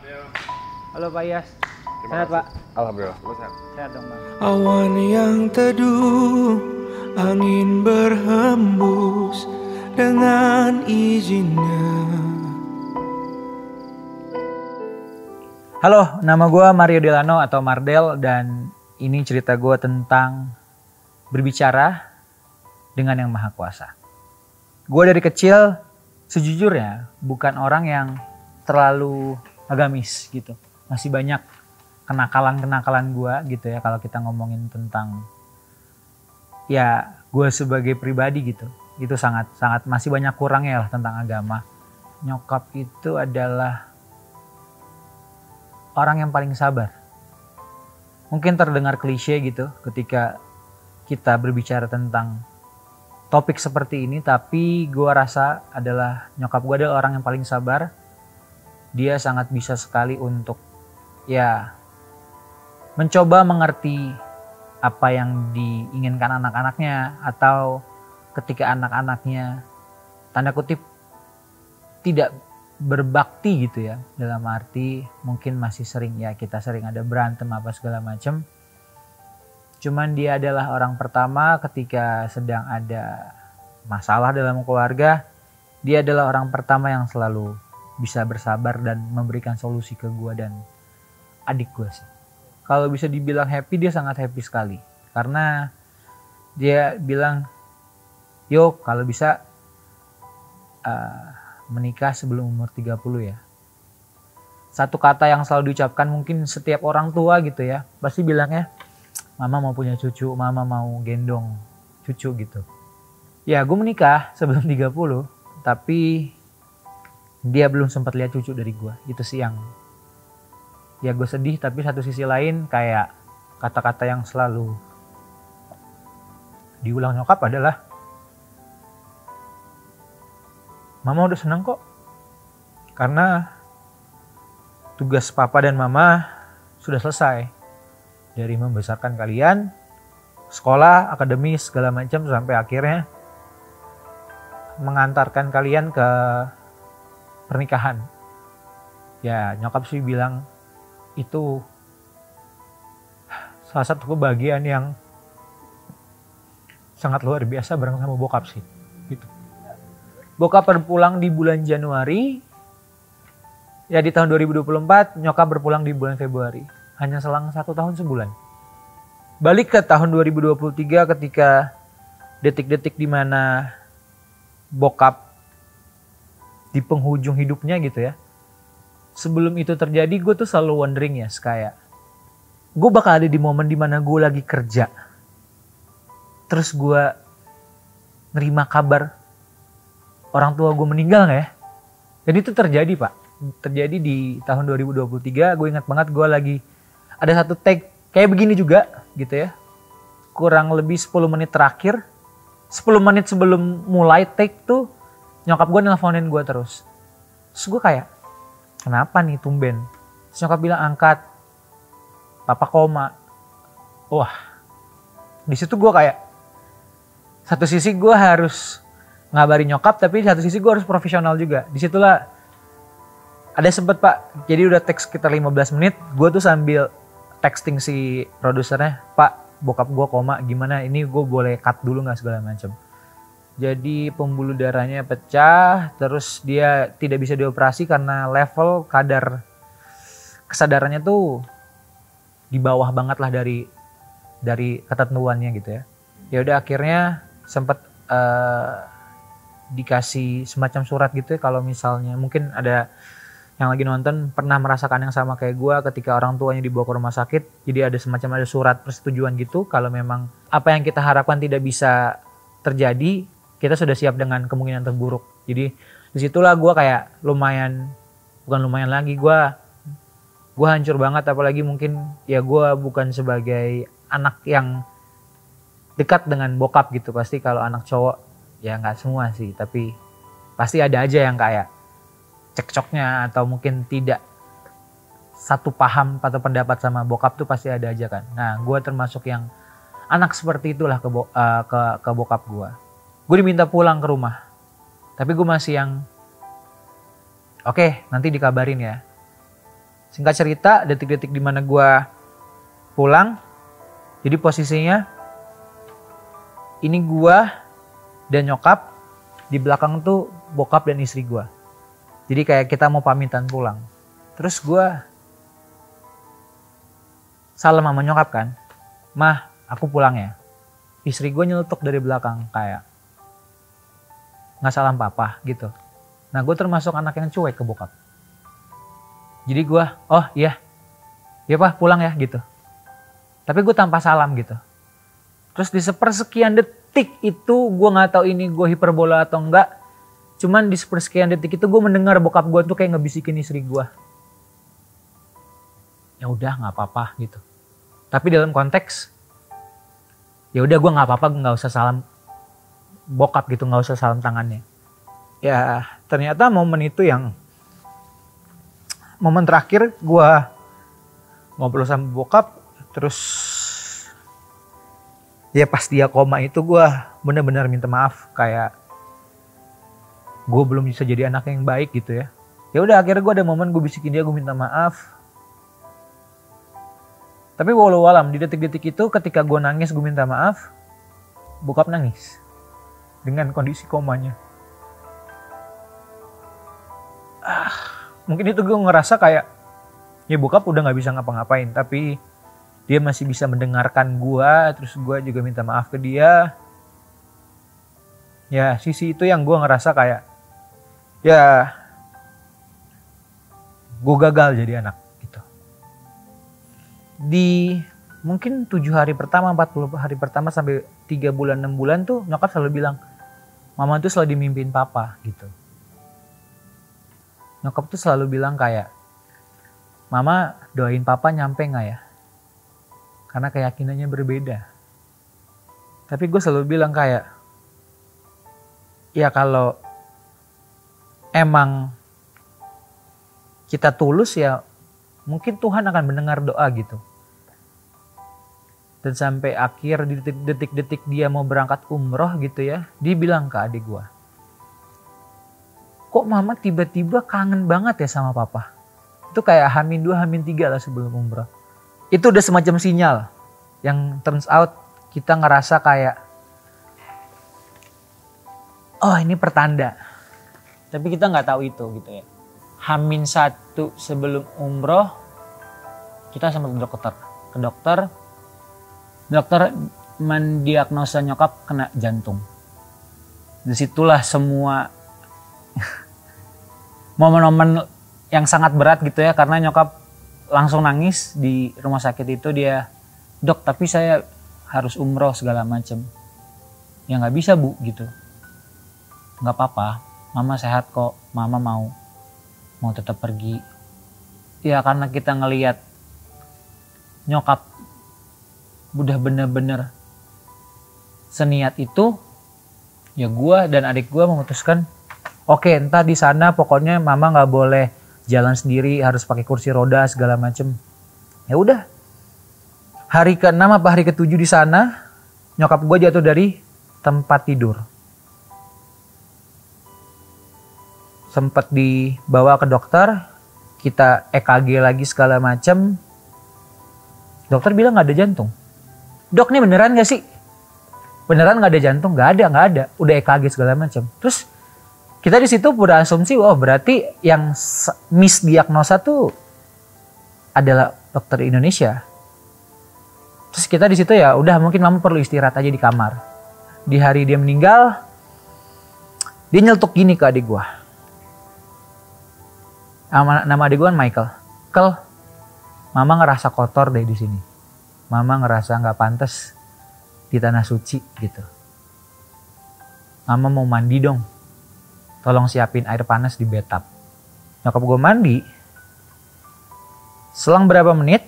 Halo Pak Yas. Terima Sehat kasih. Pak? Alhamdulillah, lu sehat. Sehat dong Bang. Awan yang teduh, angin berhembus dengan izinnya. Halo, nama gue Mario Delano atau Mardel dan ini cerita gue tentang berbicara dengan Yang Maha Kuasa. Gue dari kecil sejujurnya bukan orang yang terlalu agamis gitu. Masih banyak kenakalan-kenakalan gue gitu ya kalau kita ngomongin tentang ya gue sebagai pribadi gitu. Itu sangat masih banyak kurangnya lah tentang agama. Nyokap itu adalah orang yang paling sabar. Mungkin terdengar klise gitu ketika kita berbicara tentang topik seperti ini, tapi gue rasa adalah nyokap gue adalah orang yang paling sabar. Dia sangat bisa sekali untuk ya mencoba mengerti apa yang diinginkan anak-anaknya, atau ketika anak-anaknya tanda kutip tidak berbakti gitu ya, dalam arti mungkin masih sering ya kita sering ada berantem apa segala macam. Cuman dia adalah orang pertama ketika sedang ada masalah dalam keluarga, dia adalah orang pertama yang selalu bisa bersabar dan memberikan solusi ke gue dan adik gue sih. Kalau bisa dibilang happy, dia sangat happy sekali. Karena dia bilang, yo kalau bisa menikah sebelum umur 30 ya. Satu kata yang selalu diucapkan mungkin setiap orang tua gitu ya. Pasti bilangnya, mama mau punya cucu, mama mau gendong cucu gitu. Ya gue menikah sebelum 30, tapi dia belum sempat lihat cucu dari gue. Itu sih yang ya gue sedih, tapi satu sisi lain kayak kata-kata yang selalu diulang nyokap adalah, mama udah senang kok. Karena tugas papa dan mama sudah selesai. Dari membesarkan kalian, sekolah, akademis, segala macam, sampai akhirnya mengantarkan kalian ke pernikahan. Ya nyokap sih bilang itu salah satu kebahagiaan yang sangat luar biasa bareng sama bokap sih. Gitu. Bokap berpulang di bulan Januari, ya di tahun 2024, nyokap berpulang di bulan Februari. Hanya selang 1 tahun sebulan. Balik ke tahun 2023 ketika detik-detik dimana bokap di penghujung hidupnya gitu ya. Sebelum itu terjadi, gue tuh selalu wondering ya, kayak gue bakal ada di momen dimana gue lagi kerja. Terus gue nerima kabar orang tua gue meninggal gak ya? Dan itu terjadi Pak. Terjadi di tahun 2023. Gue ingat banget gue lagi ada satu take kayak begini juga gitu ya. Kurang lebih 10 menit terakhir. 10 menit sebelum mulai take tuh nyokap gue nelfonin gue terus. Terus gue kayak, kenapa nih tumben? Terus nyokap bilang angkat. Papa koma. Wah. Di situ gue kayak, satu sisi gue harus ngabarin nyokap, tapi di satu sisi gue harus profesional juga. Disitulah ada sempet Pak, jadi udah teks sekitar 15 menit, gue tuh sambil texting si produsernya, Pak bokap gue koma, gimana ini gue boleh cut dulu gak segala macam. Jadi pembuluh darahnya pecah, terus dia tidak bisa dioperasi karena level kadar kesadarannya tuh di bawah banget lah dari ketentuannya gitu ya. Ya udah akhirnya sempet dikasih semacam surat gitu ya, kalau misalnya mungkin ada yang lagi nonton pernah merasakan yang sama kayak gue ketika orang tuanya dibawa ke rumah sakit. Jadi ada semacam surat persetujuan gitu, kalau memang apa yang kita harapkan tidak bisa terjadi, kita sudah siap dengan kemungkinan terburuk. Jadi disitulah gue kayak bukan lumayan lagi, gue hancur banget. Apalagi mungkin ya gue bukan sebagai anak yang dekat dengan bokap gitu. Pasti kalau anak cowok ya nggak semua sih, tapi pasti ada aja yang kayak cekcoknya atau mungkin tidak satu paham atau pendapat sama bokap tuh pasti ada aja kan. Nah gue termasuk yang anak seperti itulah ke bokap gue. Gue diminta pulang ke rumah, tapi gue masih yang oke, nanti dikabarin ya. Singkat cerita, detik-detik dimana gue pulang, jadi posisinya ini gue dan nyokap, di belakang tuh bokap dan istri gue. Jadi kayak kita mau pamitan pulang. Terus gue salam sama nyokap kan, "Mah, aku pulang ya." Istri gue nyeletuk dari belakang kayak, "Nggak salam papa," gitu. Nah gue termasuk anak yang cuek ke bokap. Jadi gue, "Oh iya, ya pak pulang ya," gitu. Tapi gue tanpa salam gitu. Terus di sepersekian detik itu gue nggak tahu ini gue hiperbola atau enggak. Cuman di sepersekian detik itu gue mendengar bokap gue tuh kayak ngebisikin istri gue, "Ya udah nggak apa-apa," gitu. Tapi dalam konteks, ya udah gue nggak apa-apa, nggak usah salam bokap gitu, nggak usah salam tangannya. Ya ternyata momen itu yang momen terakhir gue ngobrol sama bokap. Terus ya pas dia koma itu gue benar-benar minta maaf, kayak gue belum bisa jadi anak yang baik gitu ya. Ya udah akhirnya gue ada momen gue bisikin dia, gue minta maaf. Tapi walau alam di detik-detik itu ketika gue nangis gue minta maaf, bokap nangis dengan kondisi komanya. Mungkin itu gue ngerasa kayak ya bokap udah nggak bisa ngapa-ngapain, tapi dia masih bisa mendengarkan gue. Terus gue juga minta maaf ke dia. Ya sisi itu yang gue ngerasa kayak ya gue gagal jadi anak gitu. Di mungkin 7 hari pertama, 40 hari pertama sampai 3 bulan 6 bulan tuh nyokap selalu bilang, "Mama tuh selalu dimimpiin papa," gitu. Nyokap tuh selalu bilang kayak, "Mama doain papa nyampe gak ya?" Karena keyakinannya berbeda. Tapi gue selalu bilang kayak, ya kalau emang kita tulus ya mungkin Tuhan akan mendengar doa gitu. Dan sampai akhir di detik-detik dia mau berangkat umroh gitu ya, dia bilang ke adik gue, "Kok mama tiba-tiba kangen banget ya sama papa?" Itu kayak H-2, H-3 lah sebelum umroh. Itu udah semacam sinyal yang turns out kita ngerasa kayak, oh ini pertanda. Tapi kita nggak tahu itu gitu ya. H-1 sebelum umroh kita sempat ke dokter. Dokter mendiagnosa nyokap kena jantung. Disitulah semua momen-momen yang sangat berat gitu ya, karena nyokap langsung nangis di rumah sakit itu. Dia, "Dok, tapi saya harus umroh segala macem." "Ya nggak bisa bu," gitu. "Nggak apa-apa, mama sehat kok, mama mau tetap pergi." Ya karena kita ngelihat nyokap udah bener-bener seniat itu, ya gue dan adik gue memutuskan, oke, entar di sana pokoknya mama nggak boleh jalan sendiri, harus pakai kursi roda segala macem. Ya udah, hari ke-6 apa hari ke-7 di sana, nyokap gue jatuh dari tempat tidur. Sempat dibawa ke dokter, kita EKG lagi segala macem. Dokter bilang nggak ada jantung. "Dok, ini beneran gak sih? Beneran nggak ada jantung?" Nggak ada. Udah EKG segala macam. Terus kita di situ berasumsi, oh berarti yang misdiagnosa tuh adalah dokter Indonesia. Terus kita di situ ya udah, mungkin mama perlu istirahat aja di kamar. Di hari dia meninggal, dia nyeletuk gini ke adik gua. Nama adik gua kan Michael. "Kel, mama ngerasa kotor deh di sini. Mama ngerasa nggak pantas di tanah suci gitu. Mama mau mandi dong. Tolong siapin air panas di bathtub." Nyokap gue mandi. Selang berapa menit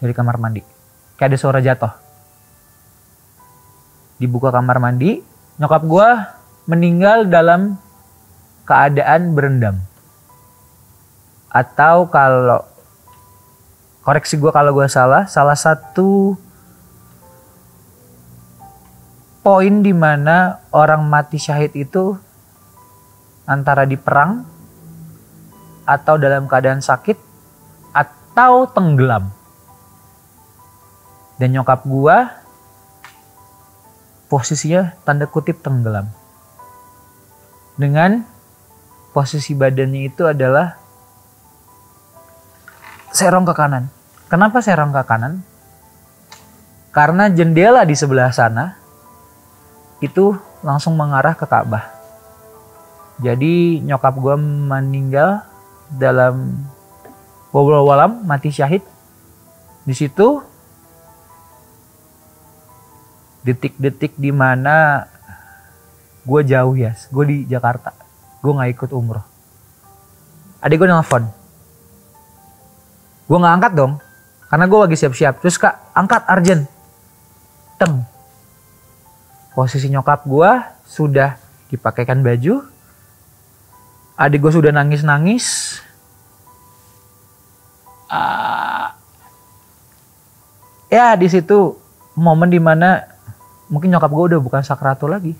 dari kamar mandi, kayak ada suara jatuh. Dibuka kamar mandi, nyokap gue meninggal dalam keadaan berendam. Atau kalau, koreksi gue kalau gue salah satu poin di mana orang mati syahid itu antara di perang atau dalam keadaan sakit atau tenggelam. Dan nyokap gua posisinya tanda kutip tenggelam. Dengan posisi badannya itu adalah serong ke kanan. Kenapa serong ke kanan? Karena jendela di sebelah sana itu langsung mengarah ke Ka'bah. Jadi nyokap gue meninggal dalam walam mati syahid. Di situ detik-detik di mana gue jauh ya, gue di Jakarta, gue nggak ikut umroh. Adik gue nelfon, gue nggak angkat dong, karena gue lagi siap-siap. Terus kak, angkat Arjen, teng. Posisi nyokap gue sudah dipakaikan baju, adik gue sudah nangis-nangis. Ya di situ momen dimana mungkin nyokap gue udah bukan sakratul lagi,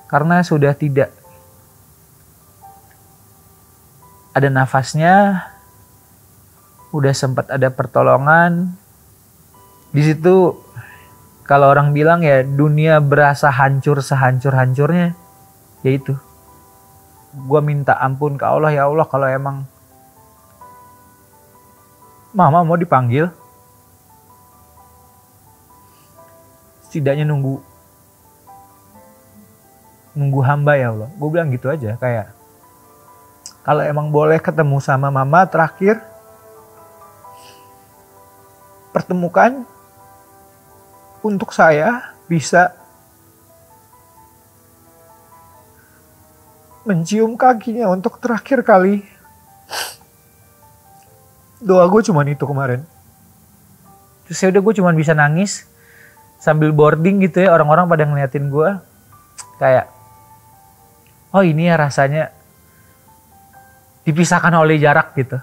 karena sudah tidak ada nafasnya, udah sempat ada pertolongan. Di situ kalau orang bilang ya dunia berasa hancur sehancur-hancurnya, yaitu gue minta ampun ke Allah, ya Allah kalau emang mama mau dipanggil, setidaknya nunggu hamba ya Allah. Gue bilang gitu aja, kayak kalau emang boleh ketemu sama mama terakhir, pertemukan untuk saya bisa mencium kakinya untuk terakhir kali. Doa gue cuman itu kemarin. Terus ya udah gue cuman bisa nangis sambil boarding gitu ya, orang-orang pada ngeliatin gue kayak, oh ini ya rasanya dipisahkan oleh jarak gitu.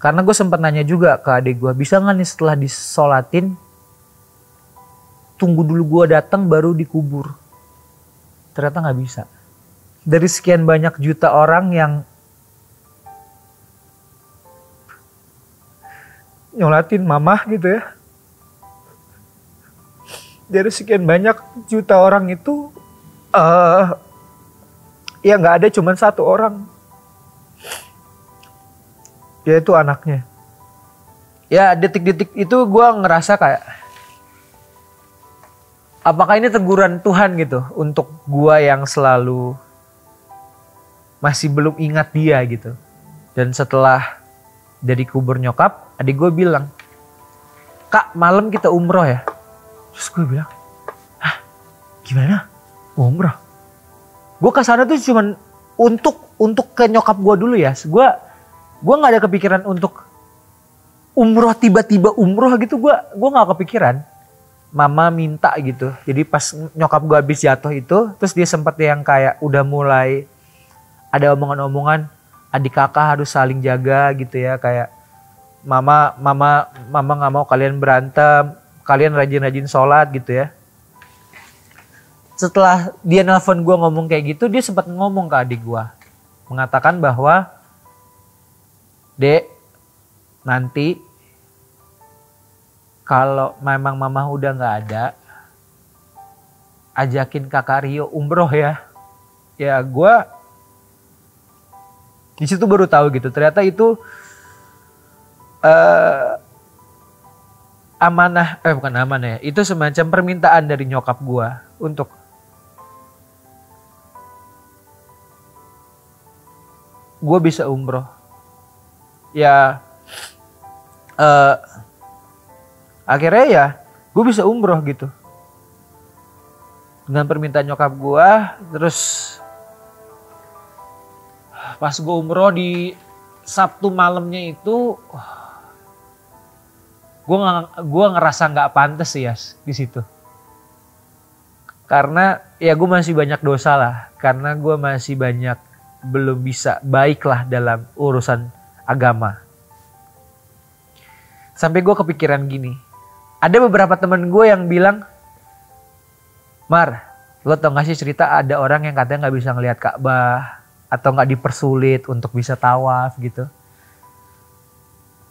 Karena gue sempat nanya juga ke adik gue, bisa nggak nih setelah disolatin tunggu dulu gue datang baru dikubur. Ternyata nggak bisa. Dari sekian banyak juta orang yang nyolatin mamah gitu ya, dari sekian banyak juta orang itu ya nggak ada cuman satu orang, yaitu anaknya. Ya detik-detik itu gue ngerasa kayak, apakah ini teguran Tuhan gitu untuk gue yang selalu masih belum ingat dia gitu. Dan setelah dari kubur nyokap, adik gue bilang, kak malam kita umroh ya. Terus gue bilang, hah gimana umroh? Gue kesana tuh cuman untuk ke nyokap gue dulu ya. Gue nggak ada kepikiran untuk umroh, tiba-tiba umroh gitu. Gue nggak kepikiran. Mama minta gitu. Jadi pas nyokap gue habis jatuh itu, terus dia sempet yang kayak udah mulai ada omongan-omongan, adik kakak harus saling jaga gitu ya, kayak mama nggak mau kalian berantem, kalian rajin-rajin sholat gitu ya. Setelah dia nelpon gue ngomong kayak gitu, dia sempat ngomong ke adik gue, mengatakan bahwa dek, nanti kalau memang mama udah nggak ada, ajakin kakak Rio umroh ya. Ya gue di situ baru tahu gitu, ternyata itu amanah, bukan amanah ya, itu semacam permintaan dari nyokap gue untuk gue bisa umroh. Ya akhirnya ya gue bisa umroh gitu dengan permintaan nyokap gue. Terus pas gue umroh di Sabtu malamnya itu, gue ngerasa nggak pantas sih ya di situ. Karena ya gue masih banyak dosa lah, karena gue masih banyak belum bisa baik lah dalam urusan agama. Sampai gue kepikiran gini, ada beberapa temen gue yang bilang, Mar, lo tau gak sih cerita ada orang yang katanya nggak bisa ngelihat Ka'bah, atau nggak dipersulit untuk bisa tawaf gitu.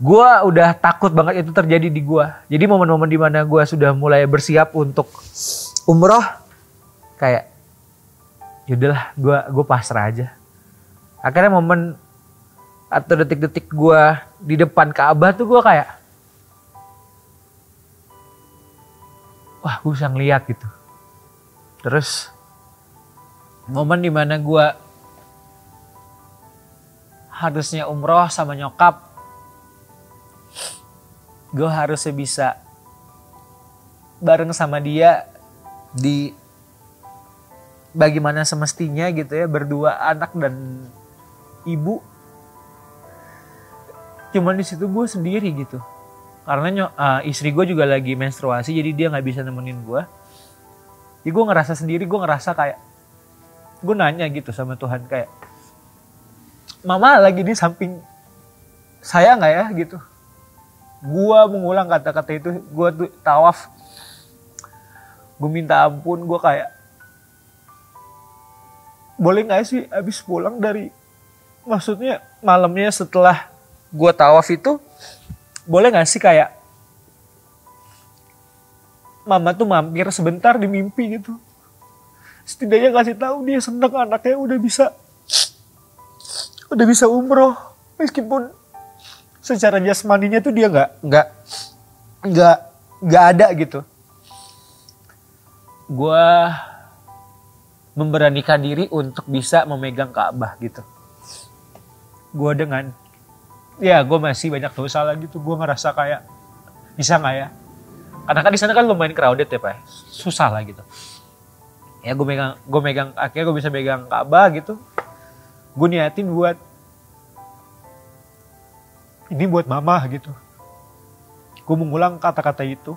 Gue udah takut banget itu terjadi di gue. Jadi momen-momen dimana gue sudah mulai bersiap untuk umroh, kayak yaudahlah gue pasrah aja. Akhirnya momen atau detik-detik gue di depan Ka'bah tuh gue kayak, wah gue bisa ngeliat gitu. Terus momen dimana gue harusnya umroh sama nyokap, gue harusnya bisa bareng sama dia di bagaimana semestinya gitu ya, berdua anak dan ibu. Cuman di situ gue sendiri gitu, karena istri gue juga lagi menstruasi, jadi dia nggak bisa nemenin gue. Jadi gue ngerasa sendiri, gue ngerasa kayak, gue nanya gitu sama Tuhan kayak, mama lagi di samping saya nggak ya gitu. Gue mengulang kata-kata itu, gue tuh tawaf, gue minta ampun, gue kayak, boleh nggak sih abis pulang dari, maksudnya malamnya setelah gue tawaf itu, boleh nggak sih kayak mama tuh mampir sebentar di mimpi gitu, setidaknya kasih tahu dia seneng anaknya udah bisa umroh, meskipun secara jasmaninya tuh dia nggak ada gitu. Gue memberanikan diri untuk bisa memegang Ka'bah gitu. Gue dengan, ya gue masih banyak dosa lagi tuh, gue ngerasa kayak bisa nggak ya? Karena kan di sana kan lumayan crowded ya Pak, susah lah gitu. Ya gue megang, akhirnya gue bisa megang Ka'bah gitu. Gue niatin buat, ini buat mama gitu. Gue mengulang kata-kata itu.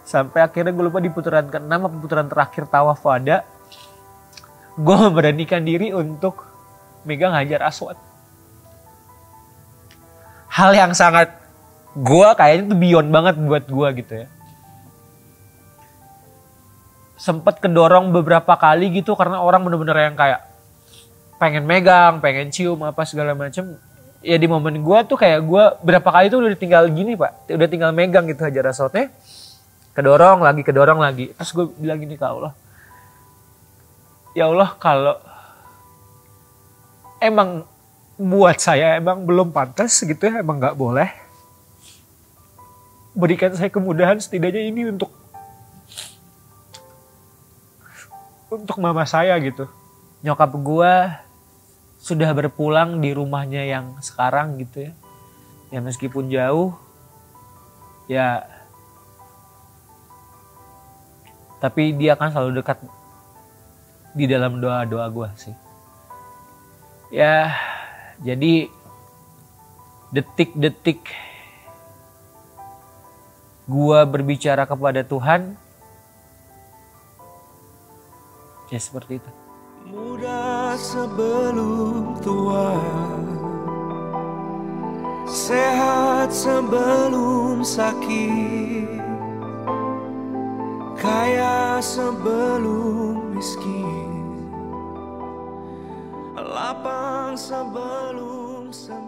Sampai akhirnya gue lupa di putaran ke-6 atau putaran terakhir tawaf wada, gue memberanikan diri untuk megang Hajar Aswad. Hal yang sangat, gue kayaknya tuh beyond banget buat gue gitu ya. Sempet kedorong beberapa kali gitu karena orang bener-bener yang kayak pengen megang, pengen cium apa segala macem. Ya di momen gue tuh kayak gue berapa kali tuh udah tinggal gini Pak, udah tinggal megang gitu Hajar Aswadnya, kedorong lagi. Terus gue bilang gini ke Allah, ya Allah kalau emang buat saya emang belum pantas gitu ya, emang nggak boleh, berikan saya kemudahan setidaknya ini untuk mama saya gitu. Nyokap gue sudah berpulang di rumahnya yang sekarang gitu ya. Ya meskipun jauh, ya tapi dia akan selalu dekat di dalam doa-doa gue sih. Ya jadi detik-detik gue berbicara kepada Tuhan, ya seperti itu. Muda sebelum tua, sehat sebelum sakit, kaya sebelum miskin, lapang sebelum sempit.